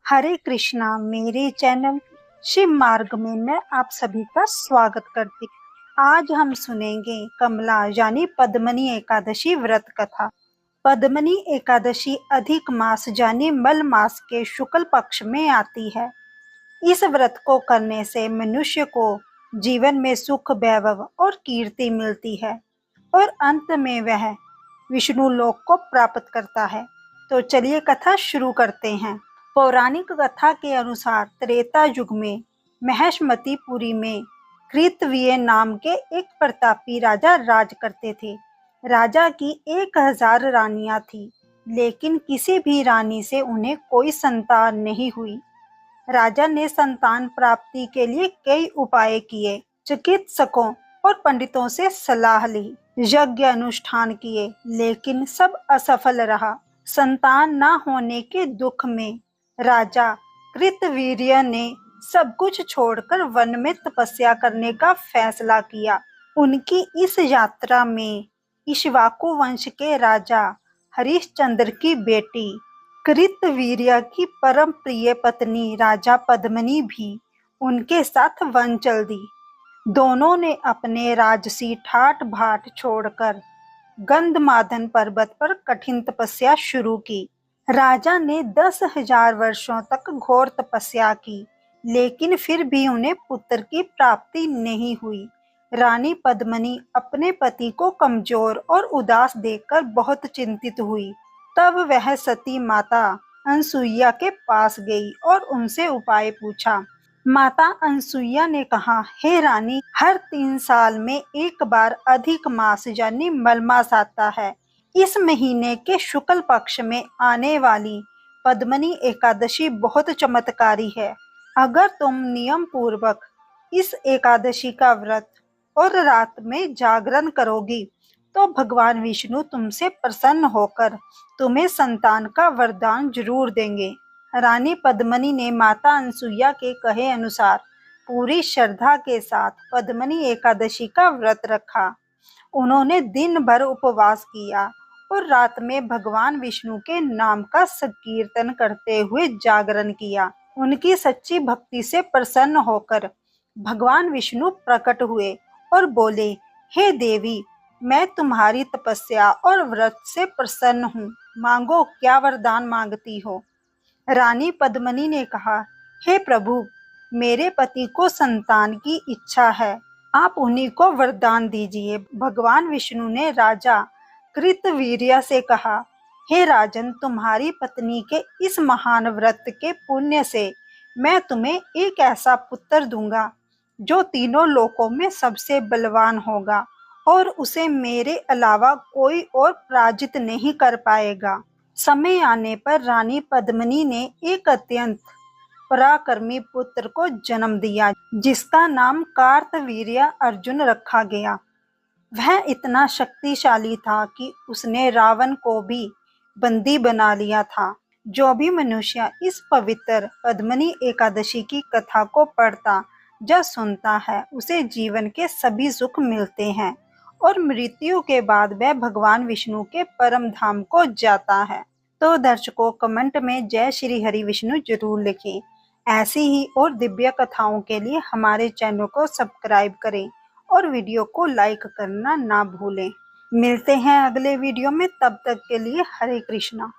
हरे कृष्णा। मेरे चैनल शिव मार्ग में मैं आप सभी का स्वागत करती। आज हम सुनेंगे कमला यानी पद्मनी एकादशी व्रत कथा। पद्मनी एकादशी अधिक मास यानी मल मास के शुक्ल पक्ष में आती है। इस व्रत को करने से मनुष्य को जीवन में सुख, वैभव और कीर्ति मिलती है और अंत में वह विष्णु लोक को प्राप्त करता है। तो चलिए कथा शुरू करते हैं। पौराणिक कथा के अनुसार त्रेता युग में महेशमतीपुरी में कृतवीर्य नाम के एक प्रतापी राजा राज करते थे। राजा की 1000 रानियां थी, लेकिन किसी भी रानी से उन्हें कोई संतान नहीं हुई। राजा ने संतान प्राप्ति के लिए कई उपाय किए, चिकित्सकों और पंडितों से सलाह ली, यज्ञ अनुष्ठान किए, लेकिन सब असफल रहा। संतान न होने के दुख में राजा कृतवीर्य ने सब कुछ छोड़कर वन में तपस्या करने का फैसला किया। उनकी इस यात्रा में इक्ष्वाकु वंश के राजा हरिश्चंद्र की बेटी कृतवीर्य की परम प्रिय पत्नी राजा पद्मिनी भी उनके साथ वन चल दी। दोनों ने अपने राजसी ठाट बाट छोड़कर गंधमादन पर्वत पर कठिन तपस्या शुरू की। राजा ने 10,000 वर्षों तक घोर तपस्या की, लेकिन फिर भी उन्हें पुत्र की प्राप्ति नहीं हुई। रानी पद्मिनी अपने पति को कमजोर और उदास देखकर बहुत चिंतित हुई। तब वह सती माता अनसुईया के पास गई और उनसे उपाय पूछा। माता अनसुईया ने कहा, हे रानी, हर 3 साल में एक बार अधिक मास यानी मलमास आता है। इस महीने के शुक्ल पक्ष में आने वाली पद्मनी एकादशी बहुत चमत्कारी है। अगर तुम नियम पूर्वक इस एकादशी का व्रत और रात में जागरण करोगी तो भगवान विष्णु तुमसे प्रसन्न होकर तुम्हें संतान का वरदान जरूर देंगे। रानी पद्मिनी ने माता अनसुईया के कहे अनुसार पूरी श्रद्धा के साथ पद्मनी एकादशी का व्रत रखा। उन्होंने दिन भर उपवास किया और रात में भगवान विष्णु के नाम का संकीर्तन करते हुए जागरण किया। उनकी सच्ची भक्ति से प्रसन्न होकर भगवान विष्णु प्रकट हुए और बोले, हे देवी, मैं तुम्हारी तपस्या और व्रत से प्रसन्न हूँ। मांगो, क्या वरदान मांगती हो? रानी पद्मिनी ने कहा, हे प्रभु, मेरे पति को संतान की इच्छा है, आप उन्हीं को वरदान दीजिए। भगवान विष्णु ने राजा कृतवीर्य से कहा, हे राजन, तुम्हारी पत्नी के इस महान व्रत के पुण्य से मैं तुम्हें एक ऐसा पुत्र दूंगा जो तीनों लोकों में सबसे बलवान होगा और उसे मेरे अलावा कोई और पराजित नहीं कर पाएगा। समय आने पर रानी पद्मिनी ने एक अत्यंत पराक्रमी पुत्र को जन्म दिया, जिसका नाम कार्तवीर्य अर्जुन रखा गया। वह इतना शक्तिशाली था कि उसने रावण को भी बंदी बना लिया था। जो भी मनुष्य इस पवित्र पद्मनी एकादशी की कथा को पढ़ता या सुनता है, उसे जीवन के सभी सुख मिलते हैं और मृत्यु के बाद वह भगवान विष्णु के परम धाम को जाता है। तो दर्शकों, कमेंट में जय श्री हरि विष्णु जरूर लिखें। ऐसी ही और दिव्य कथाओं के लिए हमारे चैनल को सब्सक्राइब करें और वीडियो को लाइक करना ना भूलें। मिलते हैं अगले वीडियो में, तब तक के लिए हरे कृष्णा।